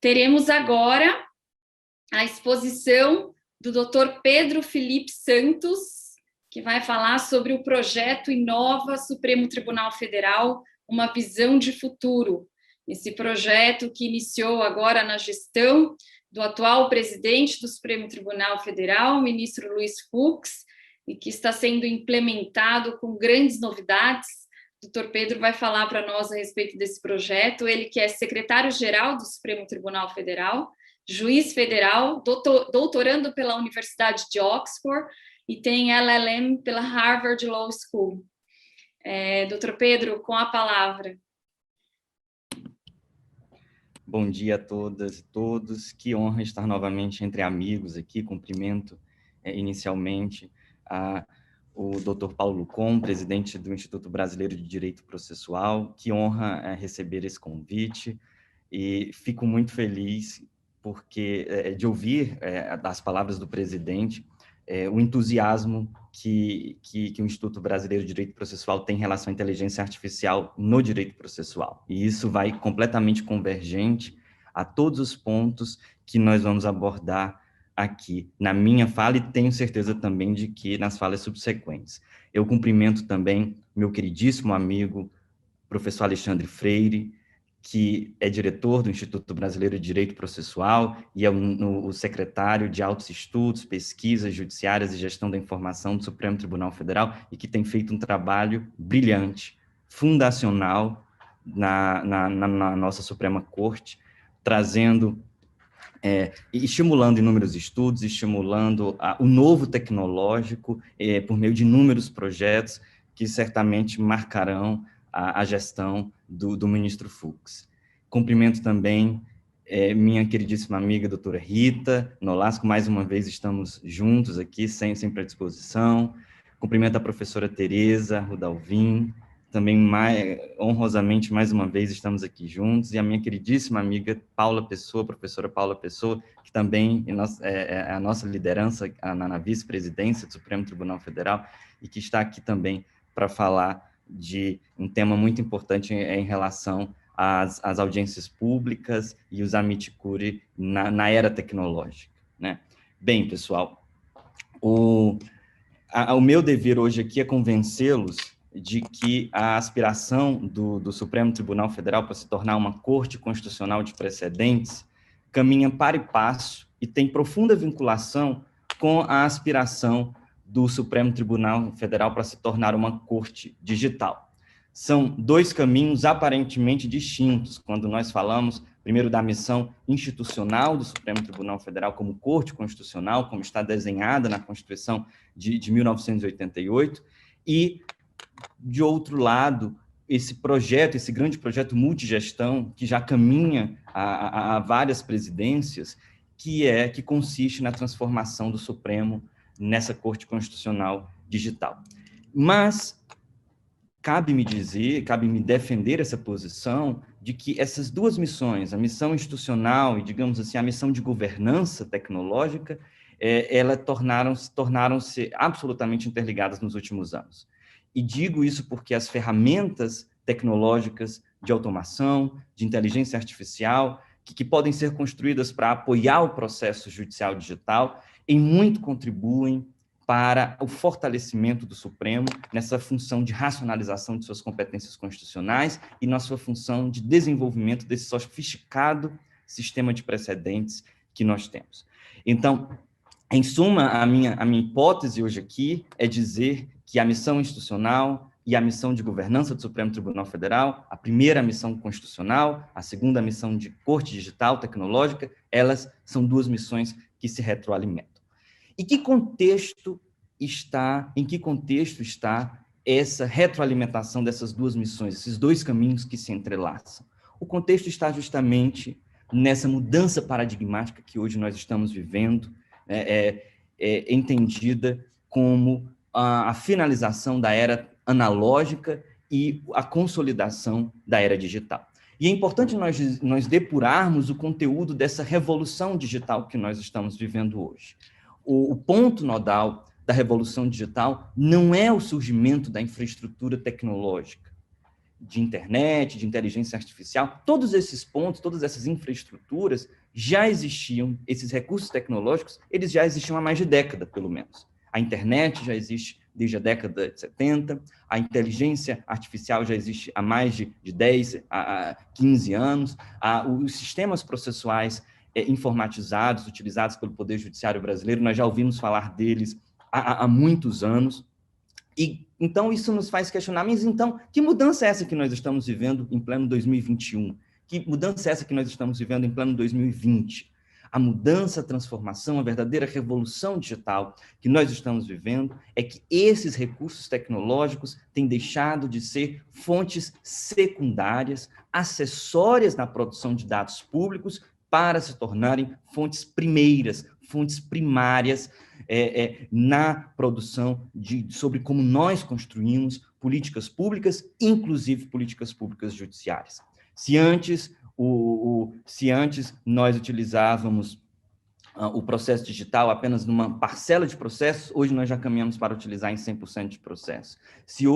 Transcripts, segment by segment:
teremos agora a exposição do Dr. Pedro Felipe Santos, que vai falar sobre o projeto Inova Supremo Tribunal Federal, uma visão de futuro. Esse projeto que iniciou agora na gestão do atual presidente do Supremo Tribunal Federal, o ministro Luiz Fux, e que está sendo implementado com grandes novidades. O doutor Pedro vai falar para nós a respeito desse projeto, ele que é secretário-geral do Supremo Tribunal Federal, juiz federal, doutorando pela Universidade de Oxford e tem LLM pela Harvard Law School. Doutor Pedro, com a palavra. Bom dia a todas e todos, que honra estar novamente entre amigos aqui. Cumprimento inicialmente o Dr. Paulo Com, presidente do Instituto Brasileiro de Direito Processual. Que honra receber esse convite e fico muito feliz de ouvir das palavras do presidente o entusiasmo que o Instituto Brasileiro de Direito Processual tem em relação à inteligência artificial no direito processual. E isso vai completamente convergente a todos os pontos que nós vamos abordar aqui na minha fala, e tenho certeza também de que nas falas subsequentes. Eu cumprimento também meu queridíssimo amigo, professor Alexandre Freire, que é diretor do Instituto Brasileiro de Direito Processual e é o secretário de Altos Estudos, Pesquisas Judiciárias e Gestão da Informação do Supremo Tribunal Federal, e que tem feito um trabalho brilhante, fundacional na nossa Suprema Corte, trazendo e estimulando inúmeros estudos, estimulando o novo tecnológico por meio de inúmeros projetos que certamente marcarão a gestão do ministro Fux. Cumprimento também minha queridíssima amiga, doutora Rita Nolasco, mais uma vez estamos juntos aqui, sempre à disposição. Cumprimento a professora Tereza Rudalvin, também honrosamente, mais uma vez, estamos aqui juntos, e a minha queridíssima amiga Paula Pessoa, professora Paula Pessoa, que também é a nossa liderança na vice-presidência do Supremo Tribunal Federal, e que está aqui também para falar de um tema muito importante em relação às audiências públicas e os amicuri na era tecnológica, né? Bem, pessoal, o meu dever hoje aqui é convencê-los de que a aspiração do Supremo Tribunal Federal para se tornar uma corte constitucional de precedentes caminha para e passo e tem profunda vinculação com a aspiração do Supremo Tribunal Federal para se tornar uma corte digital. São dois caminhos aparentemente distintos, quando nós falamos, primeiro, da missão institucional do Supremo Tribunal Federal como corte constitucional, como está desenhada na Constituição de 1988, e, de outro lado, esse grande projeto multigestão, que já caminha a várias presidências, que consiste na transformação do Supremo nessa Corte Constitucional digital. Mas cabe-me defender essa posição de que essas duas missões, a missão institucional e, digamos assim, a missão de governança tecnológica, elas tornaram-se absolutamente interligadas nos últimos anos. E digo isso porque as ferramentas tecnológicas de automação, de inteligência artificial, que podem ser construídas para apoiar o processo judicial digital, em muito contribuem para o fortalecimento do Supremo nessa função de racionalização de suas competências constitucionais e na sua função de desenvolvimento desse sofisticado sistema de precedentes que nós temos. Então, em suma, a minha hipótese hoje aqui é dizer que a missão institucional e a missão de governança do Supremo Tribunal Federal, a primeira missão constitucional, a segunda missão de corte digital tecnológica, elas são duas missões que se retroalimentam. E em que contexto está essa retroalimentação dessas duas missões, esses dois caminhos que se entrelaçam? O contexto está justamente nessa mudança paradigmática que hoje nós estamos vivendo, entendida como a finalização da era analógica e a consolidação da era digital. E é importante nós depurarmos o conteúdo dessa revolução digital que nós estamos vivendo hoje. O ponto nodal da revolução digital não é o surgimento da infraestrutura tecnológica, de internet, de inteligência artificial, todos esses pontos, todas essas infraestruturas já existiam, esses recursos tecnológicos, eles já existiam há mais de década, pelo menos. A internet já existe desde a década de 70, a inteligência artificial já existe há mais de 10 a 15 anos, os sistemas processuais informatizados, utilizados pelo Poder Judiciário brasileiro, nós já ouvimos falar deles há muitos anos. E, então, isso nos faz questionar, mas então, que mudança é essa que nós estamos vivendo em pleno 2021? Que mudança é essa que nós estamos vivendo em pleno 2020? A mudança, a transformação, a verdadeira revolução digital que nós estamos vivendo é que esses recursos tecnológicos têm deixado de ser fontes secundárias, acessórias na produção de dados públicos, para se tornarem fontes primeiras, fontes primárias na produção sobre como nós construímos políticas públicas, inclusive políticas públicas judiciárias. Se antes nós utilizávamos o processo digital apenas numa parcela de processos, hoje nós já caminhamos para utilizar em 100% de processos. Se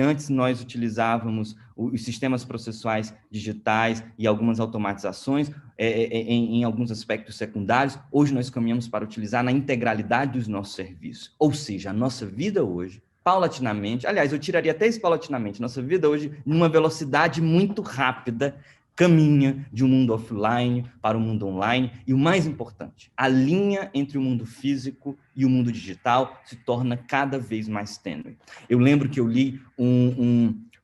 antes nós utilizávamos os sistemas processuais digitais e algumas automatizações em alguns aspectos secundários, hoje nós caminhamos para utilizar na integralidade dos nossos serviços. Ou seja, a nossa vida hoje, paulatinamente, aliás, eu tiraria até isso paulatinamente, nossa vida hoje, numa velocidade muito rápida, caminha de um mundo offline para o mundo online, e o mais importante, a linha entre o mundo físico e o mundo digital se torna cada vez mais tênue. Eu lembro que eu li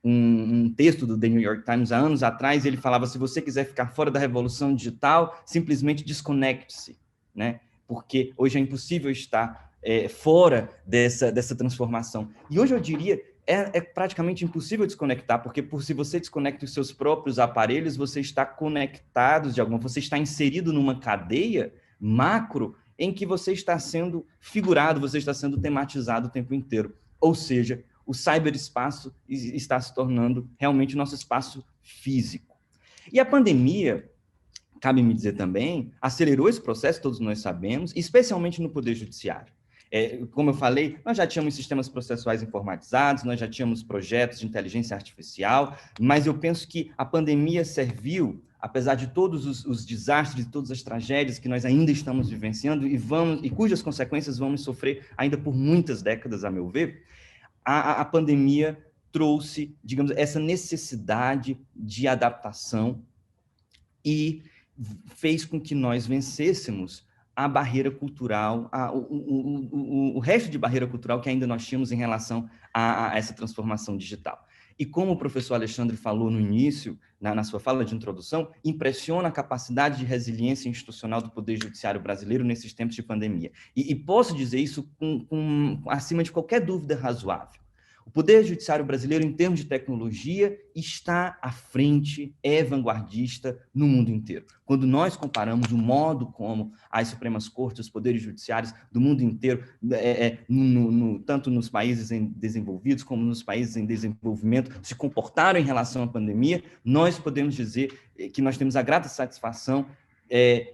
um texto do The New York Times há anos atrás, ele falava, se você quiser ficar fora da revolução digital, simplesmente desconecte-se, né? Porque hoje é impossível estar fora dessa transformação. E hoje eu diria, é praticamente impossível desconectar, porque se você desconecta os seus próprios aparelhos, você está conectado de alguma forma, você está inserido numa cadeia macro em que você está sendo figurado, você está sendo tematizado o tempo inteiro. Ou seja, o ciberespaço está se tornando realmente o nosso espaço físico. E a pandemia, cabe me dizer também, acelerou esse processo, todos nós sabemos, especialmente no Poder Judiciário. Como eu falei, nós já tínhamos sistemas processuais informatizados, nós já tínhamos projetos de inteligência artificial, mas eu penso que a pandemia serviu, apesar de todos os desastres, de todas as tragédias que nós ainda estamos vivenciando e cujas consequências vamos sofrer ainda por muitas décadas, a meu ver, a pandemia trouxe, digamos, essa necessidade de adaptação e fez com que nós vencêssemos a barreira cultural, o resto de barreira cultural que ainda nós tínhamos em relação a essa transformação digital. E como o professor Alexandre falou no início, na sua fala de introdução, impressiona a capacidade de resiliência institucional do Poder Judiciário brasileiro nesses tempos de pandemia. E posso dizer isso acima de qualquer dúvida razoável. O Poder Judiciário brasileiro, em termos de tecnologia, está à frente, é vanguardista no mundo inteiro. Quando nós comparamos o modo como as Supremas Cortes, os poderes judiciários do mundo inteiro, tanto nos países desenvolvidos como nos países em desenvolvimento, se comportaram em relação à pandemia, nós podemos dizer que nós temos a grata satisfação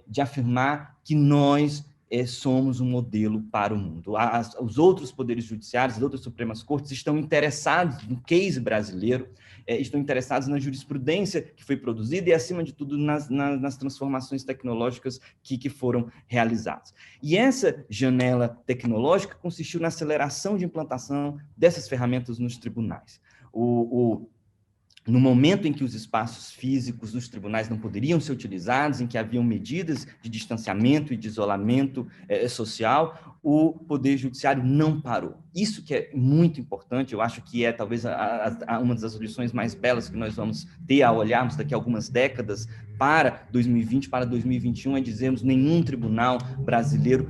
de afirmar que nós somos um modelo para o mundo. Os outros poderes judiciários, as outras Supremas Cortes estão interessados no case brasileiro, estão interessados na jurisprudência que foi produzida e, acima de tudo, nas transformações tecnológicas que foram realizadas. E essa janela tecnológica consistiu na aceleração de implantação dessas ferramentas nos tribunais. No momento em que os espaços físicos dos tribunais não poderiam ser utilizados, em que haviam medidas de distanciamento e de isolamento social, o Poder Judiciário não parou. Isso que é muito importante, eu acho que é talvez uma das lições mais belas que nós vamos ter a olharmos daqui a algumas décadas para 2020, para 2021, é dizermos nenhum tribunal brasileiro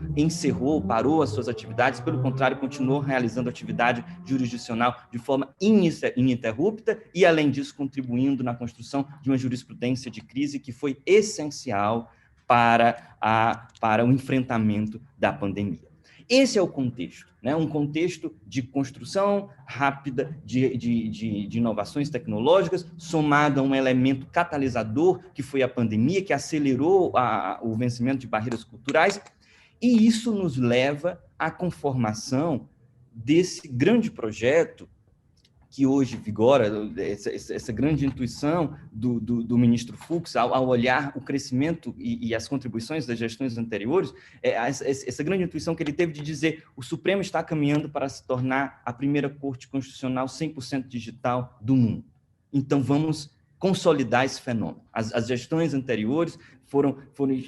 parou as suas atividades, pelo contrário, continuou realizando atividade jurisdicional de forma ininterrupta e, além disso, contribuindo na construção de uma jurisprudência de crise que foi essencial para o enfrentamento da pandemia. Esse é o contexto, né? Um contexto de construção rápida de inovações tecnológicas, somado a um elemento catalisador, que foi a pandemia, que acelerou o vencimento de barreiras culturais, e isso nos leva à conformação desse grande projeto que hoje vigora, essa grande intuição do ministro Fux, ao olhar o crescimento e as contribuições das gestões anteriores, essa grande intuição que ele teve de dizer o Supremo está caminhando para se tornar a primeira corte constitucional 100% digital do mundo. Então, vamos consolidar esse fenômeno. As gestões anteriores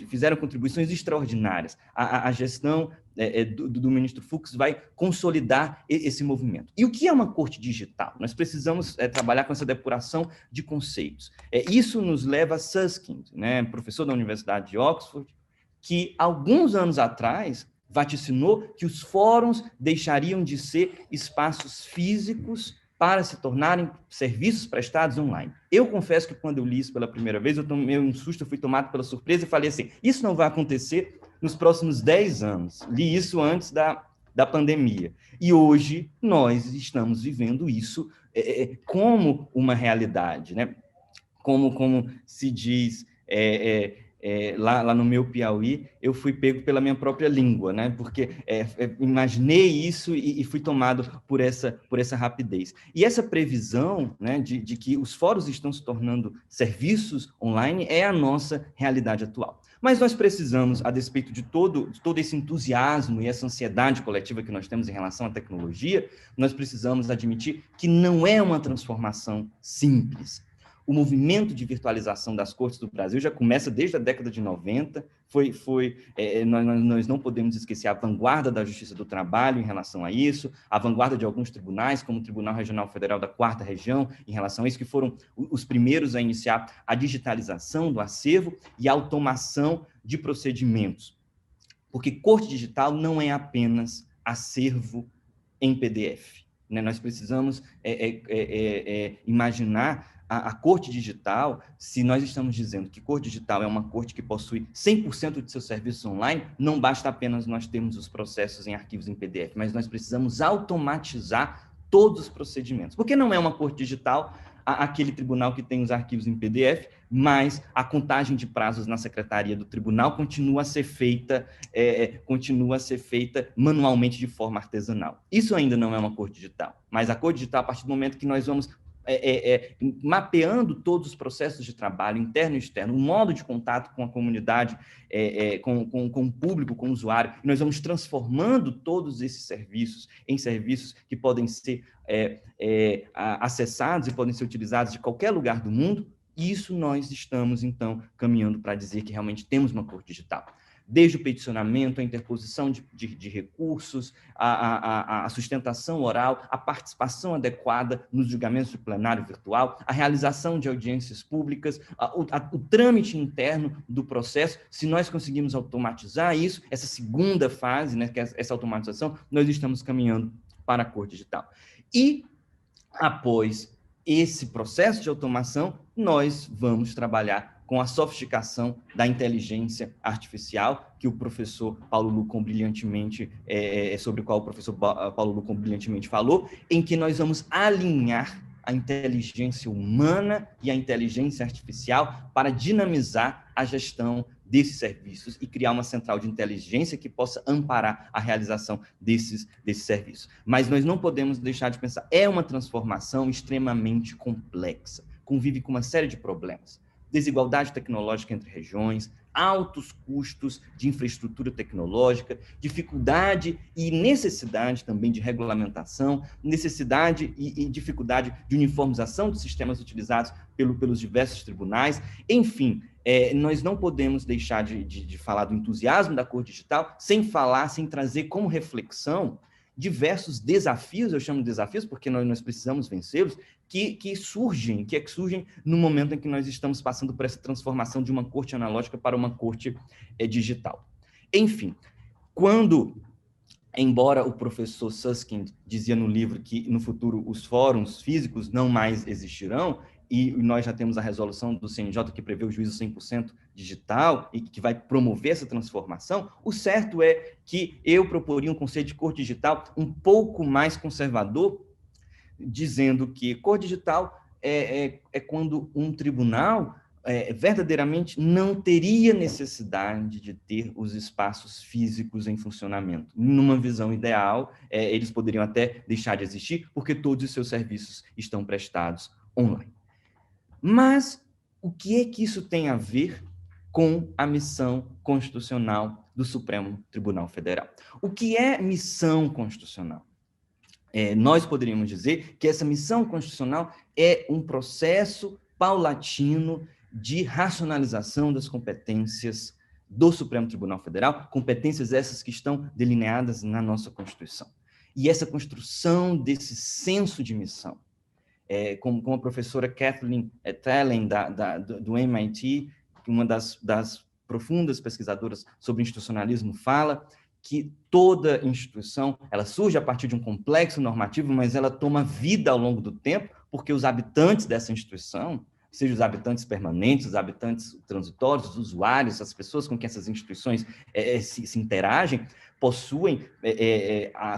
fizeram contribuições extraordinárias. A gestão do ministro Fux vai consolidar esse movimento. E o que é uma corte digital? Nós precisamos trabalhar com essa depuração de conceitos. Isso nos leva a Susskind, né, professor da Universidade de Oxford, que alguns anos atrás vaticinou que os fóruns deixariam de ser espaços físicos para se tornarem serviços prestados online. Eu confesso que quando eu li isso pela primeira vez, eu tomei um susto, eu fui tomado pela surpresa e falei assim, isso não vai acontecer nos próximos 10 anos. Li isso antes da pandemia. E hoje nós estamos vivendo isso como uma realidade, né? Como se diz... lá no meu Piauí, eu fui pego pela minha própria língua, né? Porque imaginei isso e fui tomado por essa rapidez. E essa previsão, né, de que os fóruns estão se tornando serviços online é a nossa realidade atual. Mas nós precisamos, a despeito de todo esse entusiasmo e essa ansiedade coletiva que nós temos em relação à tecnologia, nós precisamos admitir que não é uma transformação simples. O movimento de virtualização das cortes do Brasil já começa desde a década de 90, nós não podemos esquecer a vanguarda da Justiça do Trabalho em relação a isso, a vanguarda de alguns tribunais, como o Tribunal Regional Federal da 4ª Região, em relação a isso, que foram os primeiros a iniciar a digitalização do acervo e a automação de procedimentos. Porque corte digital não é apenas acervo em PDF, né? Nós precisamos imaginar a corte digital. Se nós estamos dizendo que corte digital é uma corte que possui 100% de seus serviços online, não basta apenas nós termos os processos em arquivos em PDF, mas nós precisamos automatizar todos os procedimentos. Porque não é uma corte digital aquele tribunal que tem os arquivos em PDF, mas a contagem de prazos na secretaria do tribunal continua a ser feita manualmente de forma artesanal. Isso ainda não é uma corte digital, mas a corte digital, a partir do momento que nós vamos mapeando todos os processos de trabalho, interno e externo, o modo de contato com a comunidade, com o público, com o usuário, e nós vamos transformando todos esses serviços em serviços que podem ser acessados e podem ser utilizados de qualquer lugar do mundo, e isso nós estamos, então, caminhando para dizer que realmente temos uma corte digital. Desde o peticionamento, a interposição de recursos, a sustentação oral, a participação adequada nos julgamentos de plenário virtual, a realização de audiências públicas, o trâmite interno do processo. Se nós conseguimos automatizar isso, essa segunda fase, né, que é essa automatização, nós estamos caminhando para a corte digital. E, após esse processo de automação, nós vamos trabalhar com a sofisticação da inteligência artificial, que o professor Paulo Lucon brilhantemente, sobre o qual o professor Paulo Lucon brilhantemente falou, em que nós vamos alinhar a inteligência humana e a inteligência artificial para dinamizar a gestão desses serviços e criar uma central de inteligência que possa amparar a realização desses serviços. Mas nós não podemos deixar de pensar, é uma transformação extremamente complexa, convive com uma série de problemas. Desigualdade tecnológica entre regiões, altos custos de infraestrutura tecnológica, dificuldade e necessidade também de regulamentação, necessidade e dificuldade de uniformização dos sistemas utilizados pelos diversos tribunais. Enfim, nós não podemos deixar de falar do entusiasmo da Corte Digital sem trazer como reflexão diversos desafios, eu chamo de desafios porque nós precisamos vencê-los, que surgem no momento em que nós estamos passando por essa transformação de uma corte analógica para uma corte digital. Enfim, embora o professor Susskind dizia no livro que no futuro os fóruns físicos não mais existirão, e nós já temos a resolução do CNJ que prevê o juízo 100% digital e que vai promover essa transformação, o certo é que eu proporia um conceito de corte digital um pouco mais conservador, dizendo que corte digital é quando um tribunal verdadeiramente não teria necessidade de ter os espaços físicos em funcionamento. Numa visão ideal, eles poderiam até deixar de existir, porque todos os seus serviços estão prestados online. Mas o que é que isso tem a ver com a missão constitucional do Supremo Tribunal Federal? O que é missão constitucional? Nós poderíamos dizer que essa missão constitucional é um processo paulatino de racionalização das competências do Supremo Tribunal Federal, competências essas que estão delineadas na nossa Constituição. E essa construção desse senso de missão, como a professora Kathleen Talen, do MIT, uma das profundas pesquisadoras sobre institucionalismo, fala que toda instituição, ela surge a partir de um complexo normativo, mas ela toma vida ao longo do tempo, porque os habitantes dessa instituição, seja os habitantes permanentes, os habitantes transitórios, os usuários, as pessoas com quem essas instituições se interagem, possuem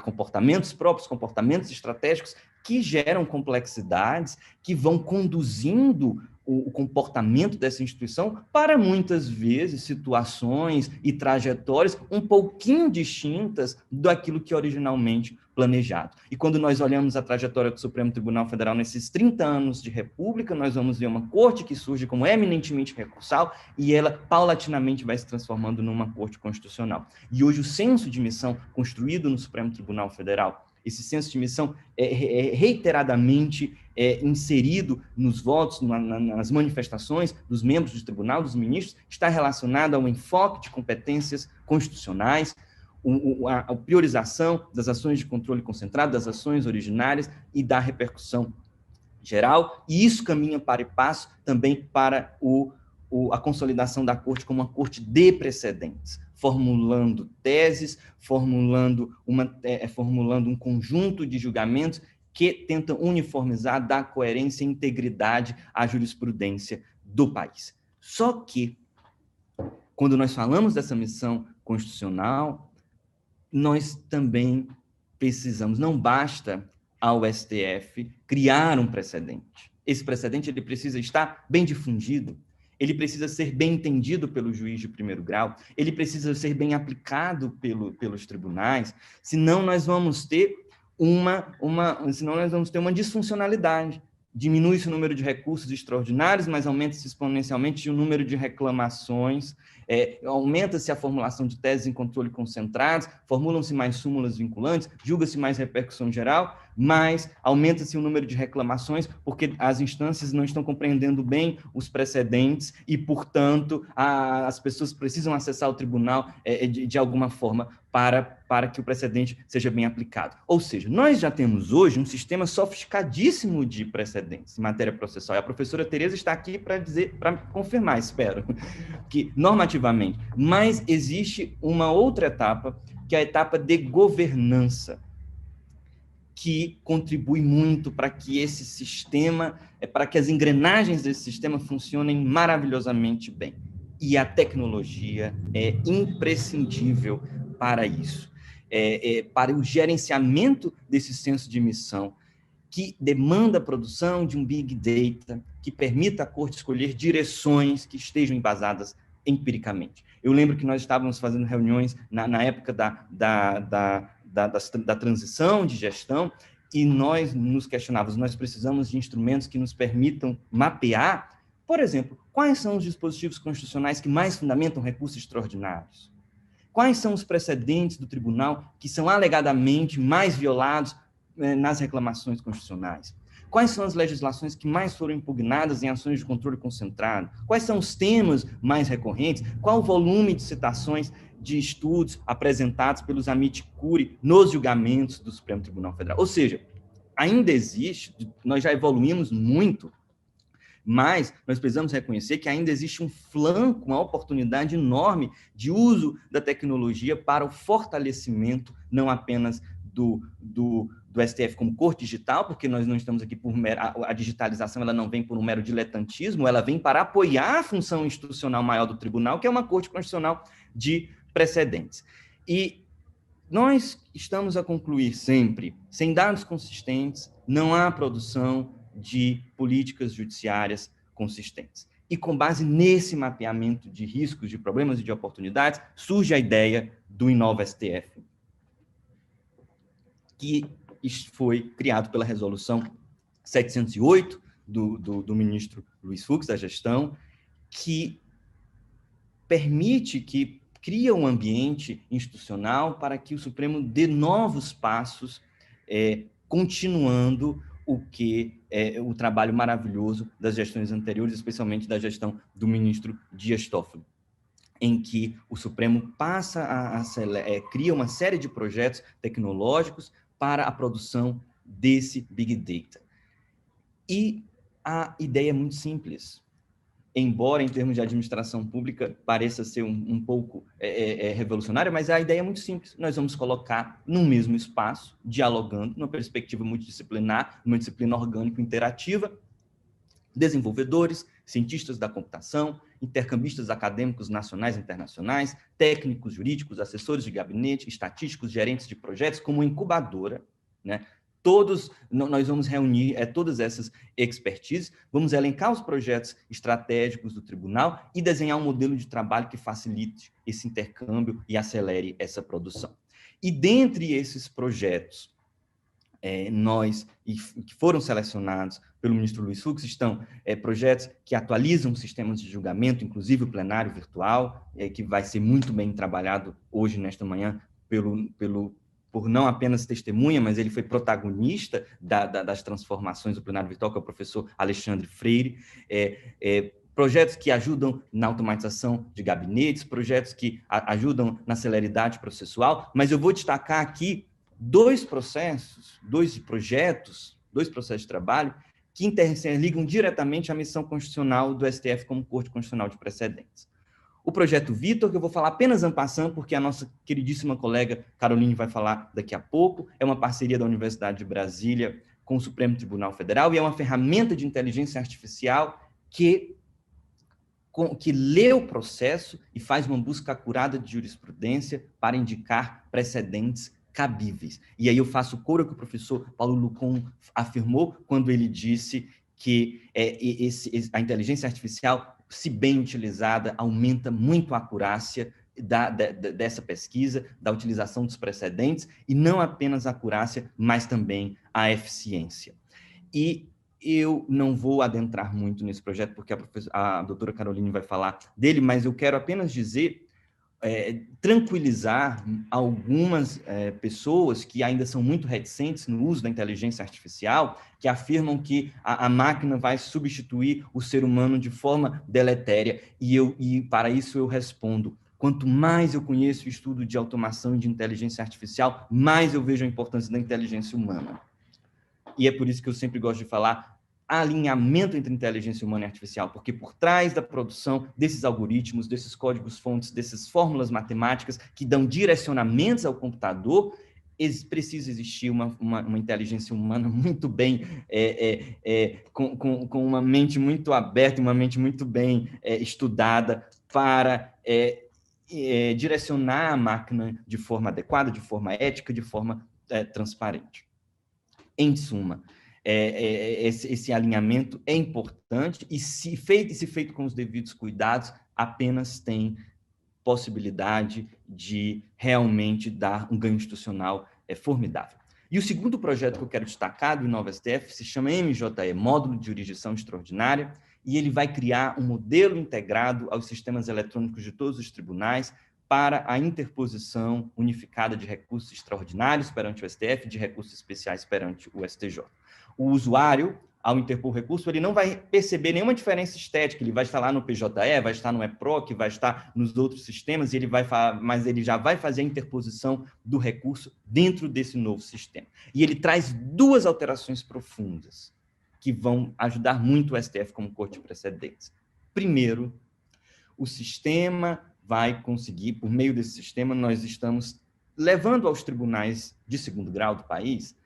comportamentos próprios, comportamentos estratégicos que geram complexidades, que vão conduzindo o comportamento dessa instituição para, muitas vezes, situações e trajetórias um pouquinho distintas daquilo que originalmente planejado. E quando nós olhamos a trajetória do Supremo Tribunal Federal nesses 30 anos de república, nós vamos ver uma corte que surge como eminentemente recursal e ela paulatinamente vai se transformando numa corte constitucional. E hoje o senso de missão construído no Supremo Tribunal Federal, esse senso de missão é reiteradamente inserido nos votos, nas manifestações dos membros do tribunal, dos ministros, está relacionado ao enfoque de competências constitucionais, a priorização das ações de controle concentrado, das ações originárias e da repercussão geral, e isso caminha para e passo também para a consolidação da corte como uma corte de precedentes, formulando teses, formulando um conjunto de julgamentos que tentam uniformizar, dar coerência e integridade à jurisprudência do país. Só que, quando nós falamos dessa missão constitucional, nós também precisamos, não basta ao STF criar um precedente. Esse precedente ele precisa estar bem difundido, ele precisa ser bem entendido pelo juiz de primeiro grau, ele precisa ser bem aplicado pelos tribunais, senão nós vamos ter uma disfuncionalidade. Diminui-se o número de recursos extraordinários, mas aumenta-se exponencialmente o número de reclamações, aumenta-se a formulação de teses em controle concentrados, formulam-se mais súmulas vinculantes, julga-se mais repercussão geral, mas aumenta-se o número de reclamações porque as instâncias não estão compreendendo bem os precedentes e, portanto, as pessoas precisam acessar o tribunal de alguma forma para que o precedente seja bem aplicado. Ou seja, nós já temos hoje um sistema sofisticadíssimo de precedentes em matéria processual. E a professora Tereza está aqui para confirmar, espero, que normativamente. Mas existe uma outra etapa, que é a etapa de governança, que contribui muito para que esse sistema, para que as engrenagens desse sistema funcionem maravilhosamente bem. E a tecnologia é imprescindível para isso, para o gerenciamento desse senso de missão, que demanda a produção de um Big Data, que permita à corte escolher direções que estejam embasadas empiricamente. Eu lembro que nós estávamos fazendo reuniões na época da transição de gestão, e nós nos questionávamos, nós precisamos de instrumentos que nos permitam mapear, por exemplo, quais são os dispositivos constitucionais que mais fundamentam recursos extraordinários? Quais são os precedentes do tribunal que são alegadamente mais violados nas reclamações constitucionais? Quais são as legislações que mais foram impugnadas em ações de controle concentrado? Quais são os temas mais recorrentes? Qual o volume de citações de estudos apresentados pelos amici curiae nos julgamentos do Supremo Tribunal Federal? Ou seja, ainda existe, nós já evoluímos muito, mas nós precisamos reconhecer que ainda existe um flanco, uma oportunidade enorme de uso da tecnologia para o fortalecimento, não apenas do STF como corte digital, porque nós não estamos aqui por a digitalização, ela não vem por um mero diletantismo, ela vem para apoiar a função institucional maior do tribunal, que é uma corte constitucional de precedentes. E nós estamos a concluir sempre, sem dados consistentes, não há produção de políticas judiciárias consistentes. E com base nesse mapeamento de riscos, de problemas e de oportunidades, surge a ideia do Inova STF, que foi criado pela resolução 708 do ministro Luiz Fux, da gestão, que permite, que cria um ambiente institucional para que o Supremo dê novos passos, continuando o trabalho maravilhoso das gestões anteriores, especialmente da gestão do ministro Dias Toffoli, em que o Supremo passa cria uma série de projetos tecnológicos para a produção desse Big Data. E a ideia é muito simples. Embora, em termos de administração pública, pareça ser um pouco revolucionária, mas a ideia é muito simples. Nós vamos colocar no mesmo espaço, dialogando, numa perspectiva multidisciplinar, numa disciplina orgânico-interativa, desenvolvedores, cientistas da computação, intercambistas acadêmicos nacionais e internacionais, técnicos jurídicos, assessores de gabinete, estatísticos, gerentes de projetos, como incubadora, né? Nós vamos reunir todas essas expertises, vamos elencar os projetos estratégicos do tribunal e desenhar um modelo de trabalho que facilite esse intercâmbio e acelere essa produção. E dentre esses projetos, que foram selecionados pelo ministro Luiz Fux, estão projetos que atualizam sistemas de julgamento, inclusive o plenário virtual, que vai ser muito bem trabalhado hoje, nesta manhã, por não apenas testemunha, mas ele foi protagonista das transformações do plenário virtual, que é o professor Alexandre Freire, projetos que ajudam na automatização de gabinetes, projetos que ajudam na celeridade processual, mas eu vou destacar aqui dois projetos de trabalho que interligam diretamente à missão constitucional do STF como Corte Constitucional de Precedentes. O projeto Vitor, que eu vou falar apenas en passant, porque a nossa queridíssima colega Caroline vai falar daqui a pouco, é uma parceria da Universidade de Brasília com o Supremo Tribunal Federal e é uma ferramenta de inteligência artificial que lê o processo e faz uma busca acurada de jurisprudência para indicar precedentes cabíveis. E aí eu faço coro que o professor Paulo Lucon afirmou quando ele disse que a inteligência artificial, se bem utilizada, aumenta muito a acurácia dessa pesquisa, da utilização dos precedentes, e não apenas a acurácia, mas também a eficiência. E eu não vou adentrar muito nesse projeto, porque a doutora Caroline vai falar dele, mas eu quero apenas dizer, tranquilizar algumas pessoas que ainda são muito reticentes no uso da inteligência artificial, que afirmam que a máquina vai substituir o ser humano de forma deletéria. E para isso eu respondo: quanto mais eu conheço o estudo de automação e de inteligência artificial, mais eu vejo a importância da inteligência humana. E é por isso que eu sempre gosto de falar alinhamento entre inteligência humana e artificial, porque por trás da produção desses algoritmos, desses códigos-fontes, dessas fórmulas matemáticas que dão direcionamentos ao computador, precisa existir uma inteligência humana muito bem, com uma mente muito aberta, uma mente muito bem estudada para direcionar a máquina de forma adequada, de forma ética, de forma transparente. Em suma, esse alinhamento é importante e, se feito com os devidos cuidados, apenas tem possibilidade de realmente dar um ganho institucional formidável. E o segundo projeto que eu quero destacar do Inova STF se chama MJE, Módulo de Jurisdição Extraordinária, e ele vai criar um modelo integrado aos sistemas eletrônicos de todos os tribunais para a interposição unificada de recursos extraordinários perante o STF, de recursos especiais perante o STJ. O usuário, ao interpor recurso, ele não vai perceber nenhuma diferença estética, ele vai estar lá no PJE, vai estar no EPROC, vai estar nos outros sistemas, mas ele já vai fazer a interposição do recurso dentro desse novo sistema. E ele traz duas alterações profundas que vão ajudar muito o STF como corte de precedentes. Primeiro, o sistema vai conseguir, por meio desse sistema, nós estamos levando aos tribunais de segundo grau do país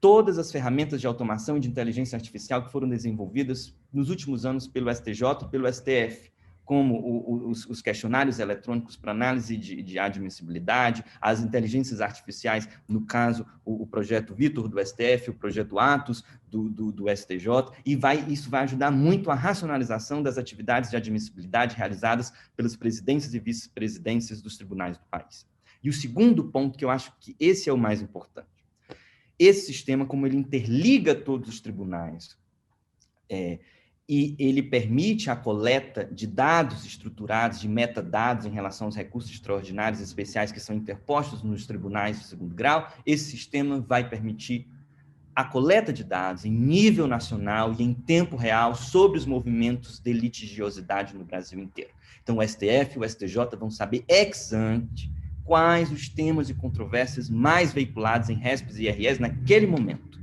todas as ferramentas de automação e de inteligência artificial que foram desenvolvidas nos últimos anos pelo STJ e pelo STF, como os questionários eletrônicos para análise de admissibilidade, as inteligências artificiais, no caso, o projeto Vitor do STF, o projeto Atos do STJ, e isso vai ajudar muito a racionalização das atividades de admissibilidade realizadas pelas presidências e vice-presidências dos tribunais do país. E o segundo ponto, que eu acho que esse é o mais importante, esse sistema, como ele interliga todos os tribunais, e ele permite a coleta de dados estruturados, de metadados em relação aos recursos extraordinários e especiais que são interpostos nos tribunais de segundo grau, esse sistema vai permitir a coleta de dados em nível nacional e em tempo real sobre os movimentos de litigiosidade no Brasil inteiro. Então, o STF e o STJ vão saber ex ante quais os temas e controvérsias mais veiculados em RESPs e IRS naquele momento.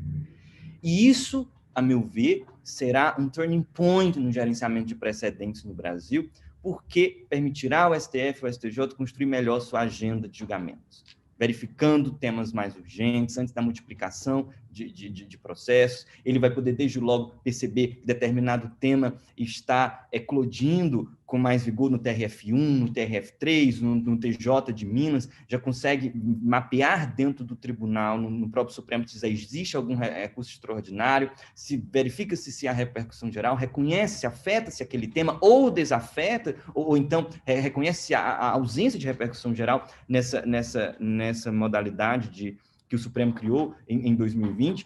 E isso, a meu ver, será um turning point no gerenciamento de precedentes no Brasil, porque permitirá ao STF e ao STJ construir melhor sua agenda de julgamentos, verificando temas mais urgentes, antes da multiplicação de processos. Ele vai poder, desde logo, perceber que determinado tema está eclodindo com mais vigor no TRF1, no TRF3, no TJ de Minas, já consegue mapear dentro do tribunal, no próprio Supremo, se existe algum recurso extraordinário, se verifica se há repercussão geral, reconhece se afeta-se aquele tema, ou desafeta, ou então reconhece a ausência de repercussão geral nessa modalidade que o Supremo criou em 2020,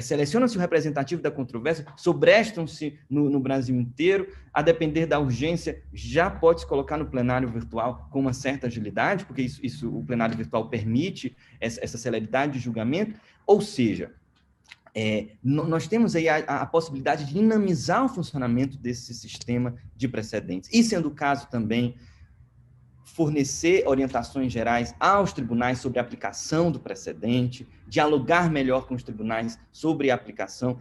seleciona-se o representativo da controvérsia, sobrestam-se no Brasil inteiro, a depender da urgência, já pode se colocar no plenário virtual com uma certa agilidade, porque o plenário virtual permite essa celeridade de julgamento, ou seja, nós temos aí a possibilidade de dinamizar o funcionamento desse sistema de precedentes, e sendo o caso também, fornecer orientações gerais aos tribunais sobre a aplicação do precedente, dialogar melhor com os tribunais sobre a aplicação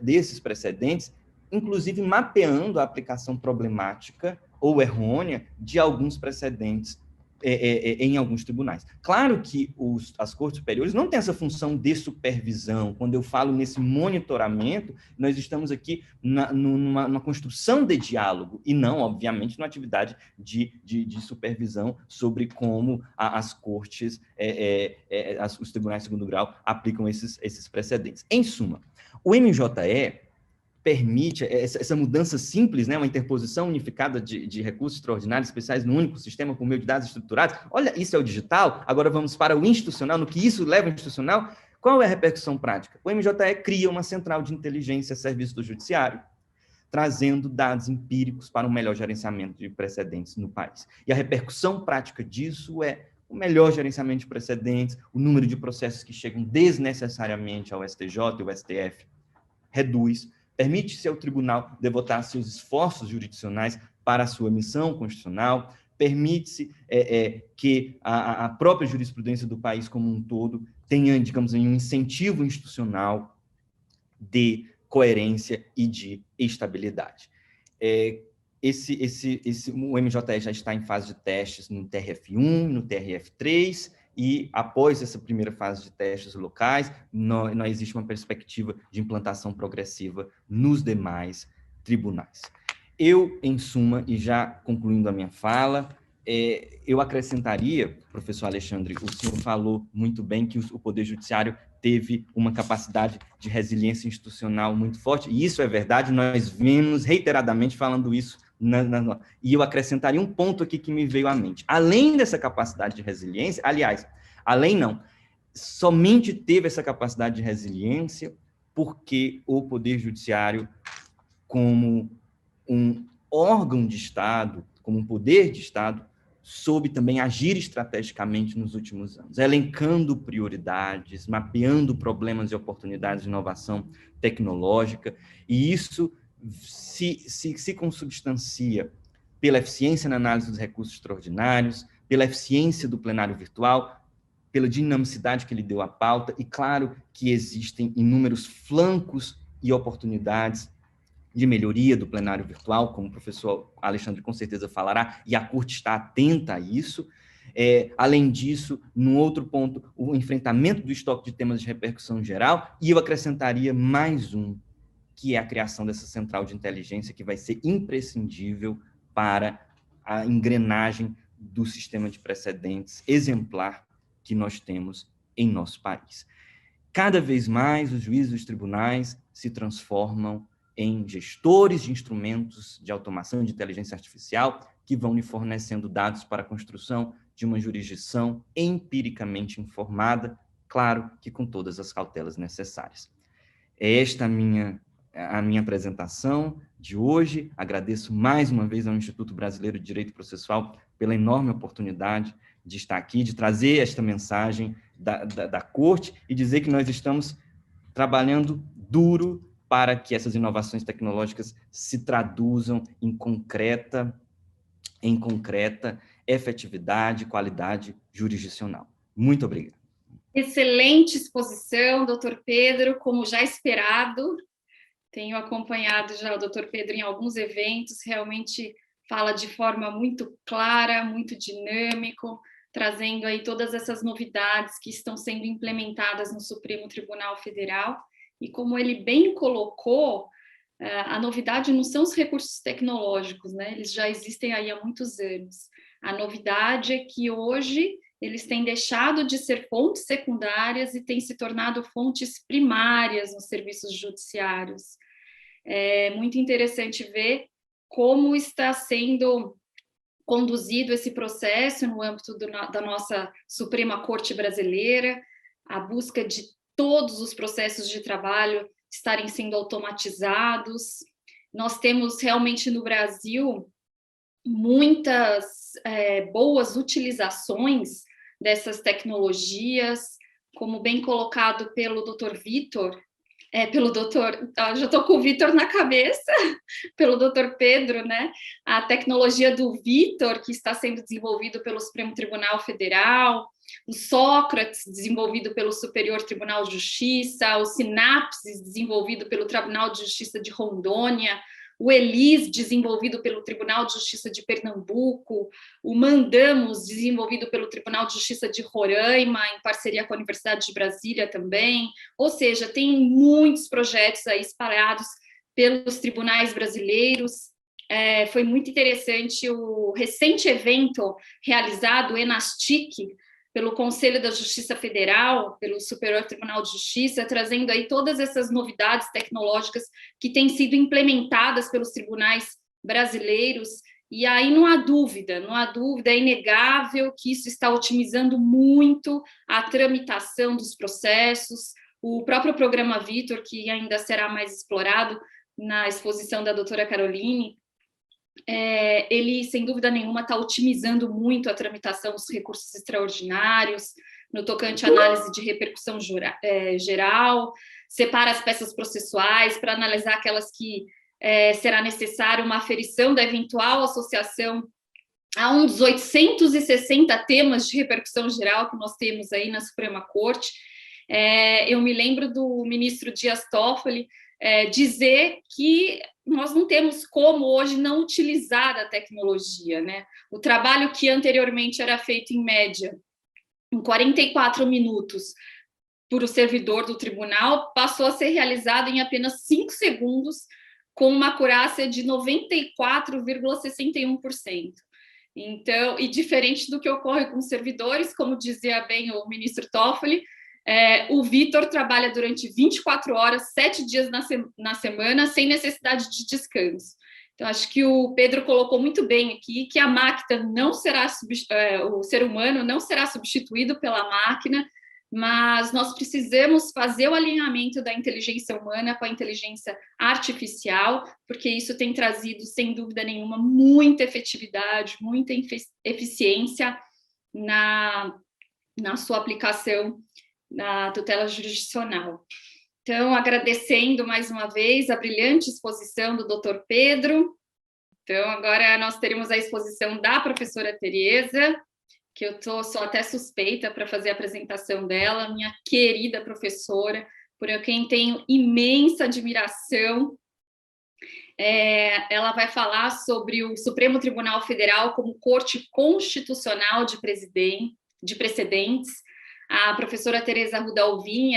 desses precedentes, inclusive mapeando a aplicação problemática ou errônea de alguns precedentes em alguns tribunais. Claro que as cortes superiores não têm essa função de supervisão. Quando eu falo nesse monitoramento, nós estamos aqui numa construção de diálogo, e não, obviamente, numa atividade de supervisão sobre como as cortes, os tribunais de segundo grau aplicam esses precedentes. Em suma, o MJE permite essa mudança simples, né, uma interposição unificada de recursos extraordinários especiais no único sistema por meio de dados estruturados. Olha, isso é o digital, agora vamos para o institucional, no que isso leva ao institucional. Qual é a repercussão prática? O MJE cria uma central de inteligência a serviço do judiciário, trazendo dados empíricos para um melhor gerenciamento de precedentes no país. E a repercussão prática disso é o melhor gerenciamento de precedentes, o número de processos que chegam desnecessariamente ao STJ e ao STF reduz, permite-se ao tribunal devotar seus esforços jurisdicionais para a sua missão constitucional, permite-se que a própria jurisprudência do país como um todo tenha, digamos, um incentivo institucional de coerência e de estabilidade. O MJE já está em fase de testes no TRF1, no TRF3, e após essa primeira fase de testes locais, não existe uma perspectiva de implantação progressiva nos demais tribunais. Eu, em suma, e já concluindo a minha fala, eu acrescentaria, professor Alexandre, o senhor falou muito bem que o Poder Judiciário teve uma capacidade de resiliência institucional muito forte, e isso é verdade, nós vemos reiteradamente falando isso, e eu acrescentaria um ponto aqui que me veio à mente. Além dessa capacidade de resiliência, aliás, somente teve essa capacidade de resiliência porque o Poder Judiciário, como um órgão de Estado, como um poder de Estado, soube também agir estrategicamente nos últimos anos, elencando prioridades, mapeando problemas e oportunidades de inovação tecnológica, e isso se consubstancia pela eficiência na análise dos recursos extraordinários, pela eficiência do plenário virtual, pela dinamicidade que ele deu à pauta, e claro que existem inúmeros flancos e oportunidades de melhoria do plenário virtual, como o professor Alexandre com certeza falará, e a Corte está atenta a isso. Além disso, num outro ponto, o enfrentamento do estoque de temas de repercussão geral, e eu acrescentaria mais um, que é a criação dessa central de inteligência que vai ser imprescindível para a engrenagem do sistema de precedentes exemplar que nós temos em nosso país. Cada vez mais, os juízes dos tribunais se transformam em gestores de instrumentos de automação de inteligência artificial que vão lhe fornecendo dados para a construção de uma jurisdição empiricamente informada, claro que com todas as cautelas necessárias. É esta a minha apresentação de hoje. Agradeço mais uma vez ao Instituto Brasileiro de Direito Processual pela enorme oportunidade de estar aqui, de trazer esta mensagem da Corte e dizer que nós estamos trabalhando duro para que essas inovações tecnológicas se traduzam em concreta efetividade e qualidade jurisdicional. Muito obrigado. Excelente exposição, doutor Pedro, como já esperado. Tenho acompanhado já o doutor Pedro em alguns eventos, realmente fala de forma muito clara, muito dinâmico, trazendo aí todas essas novidades que estão sendo implementadas no Supremo Tribunal Federal. E como ele bem colocou, a novidade não são os recursos tecnológicos, né? Eles já existem aí há muitos anos. A novidade é que hoje eles têm deixado de ser fontes secundárias e têm se tornado fontes primárias nos serviços judiciários. É muito interessante ver como está sendo conduzido esse processo no âmbito da nossa Suprema Corte Brasileira, a busca de todos os processos de trabalho estarem sendo automatizados. Nós temos realmente no Brasil muitas boas utilizações dessas tecnologias, como bem colocado pelo Dr. Vitor, já estou com o Vitor na cabeça, pelo Dr. Pedro, né? A tecnologia do Vitor, que está sendo desenvolvido pelo Supremo Tribunal Federal, o Sócrates, desenvolvido pelo Superior Tribunal de Justiça, o Sinapses, desenvolvido pelo Tribunal de Justiça de Rondônia, o ELIS, desenvolvido pelo Tribunal de Justiça de Pernambuco, o Mandamos, desenvolvido pelo Tribunal de Justiça de Roraima, em parceria com a Universidade de Brasília também. Ou seja, tem muitos projetos aí espalhados pelos tribunais brasileiros. Foi muito interessante o recente evento realizado, o Enastic, pelo Conselho da Justiça Federal, pelo Superior Tribunal de Justiça, trazendo aí todas essas novidades tecnológicas que têm sido implementadas pelos tribunais brasileiros, e aí não há dúvida, é inegável que isso está otimizando muito a tramitação dos processos. O próprio programa Vitor, que ainda será mais explorado na exposição da doutora Caroline, ele, sem dúvida nenhuma, está otimizando muito a tramitação dos recursos extraordinários, no tocante à análise de repercussão geral, separa as peças processuais para analisar aquelas que será necessário uma aferição da eventual associação a um dos 860 temas de repercussão geral que nós temos aí na Suprema Corte. Eu me lembro do ministro Dias Toffoli dizer que nós não temos como hoje não utilizar a tecnologia, né? O trabalho que anteriormente era feito em média em 44 minutos por o servidor do tribunal passou a ser realizado em apenas 5 segundos, com uma acurácia de 94,61%. Então, e diferente do que ocorre com os servidores, como dizia bem o ministro Toffoli, o Vitor trabalha durante 24 horas, 7 dias na semana, sem necessidade de descanso. Então, acho que o Pedro colocou muito bem aqui que a máquina não será, o ser humano não será substituído pela máquina, mas nós precisamos fazer o alinhamento da inteligência humana com a inteligência artificial, porque isso tem trazido, sem dúvida nenhuma, muita efetividade, muita eficiência na sua aplicação na tutela jurisdicional. Então, agradecendo mais uma vez a brilhante exposição do Dr. Pedro. Então, agora nós teremos a exposição da professora Tereza, que eu sou até suspeita para fazer a apresentação dela, minha querida professora, por quem tenho imensa admiração. Ela vai falar sobre o Supremo Tribunal Federal como corte constitucional de precedentes, a professora Tereza Arruda Alvim,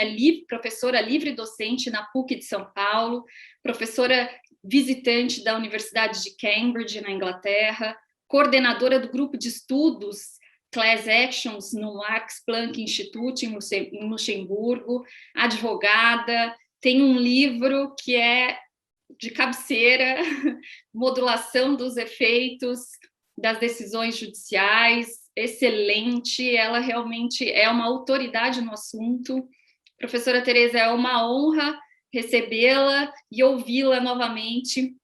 professora livre-docente na PUC de São Paulo, professora visitante da Universidade de Cambridge, na Inglaterra, coordenadora do grupo de estudos Class Actions no Max Planck Institute, em Luxemburgo, advogada, tem um livro que é de cabeceira, Modulação dos Efeitos das Decisões Judiciais, excelente, ela realmente é uma autoridade no assunto. Professora Tereza, é uma honra recebê-la e ouvi-la novamente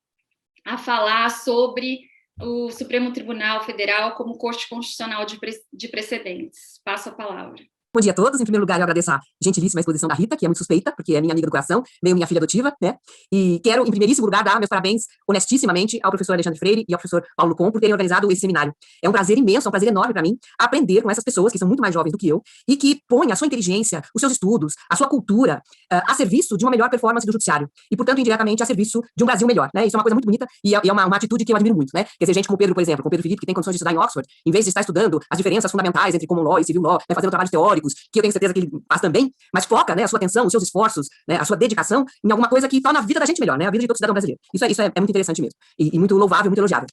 a falar sobre o Supremo Tribunal Federal como Corte Constitucional de Precedentes. Passo a palavra. Bom dia a todos. Em primeiro lugar, eu agradeço a gentilíssima exposição da Rita, que é muito suspeita, porque é minha amiga do coração, meio minha filha adotiva, né? E quero, em primeiríssimo lugar, dar meus parabéns honestissimamente ao professor Alexandre Freire e ao professor Paulo Com por terem organizado esse seminário. É um prazer imenso, é um prazer enorme para mim aprender com essas pessoas que são muito mais jovens do que eu e que põem a sua inteligência, os seus estudos, a sua cultura a serviço de uma melhor performance do judiciário e, portanto, indiretamente a serviço de um Brasil melhor, né? Isso é uma coisa muito bonita e é uma atitude que eu admiro muito, né? Quer dizer, gente como o Pedro, por exemplo, como o Pedro Felipe, que tem condições de estudar em Oxford, em vez de estar estudando as diferenças fundamentais entre common law e civil law, né, fazendo trabalhos teóricos, que eu tenho certeza que ele faz também, mas foca, né, a sua atenção, os seus esforços, né, a sua dedicação em alguma coisa que torna a vida da gente melhor, né, a vida de todo cidadão brasileiro. Isso é muito interessante mesmo, e muito louvável, muito elogiável.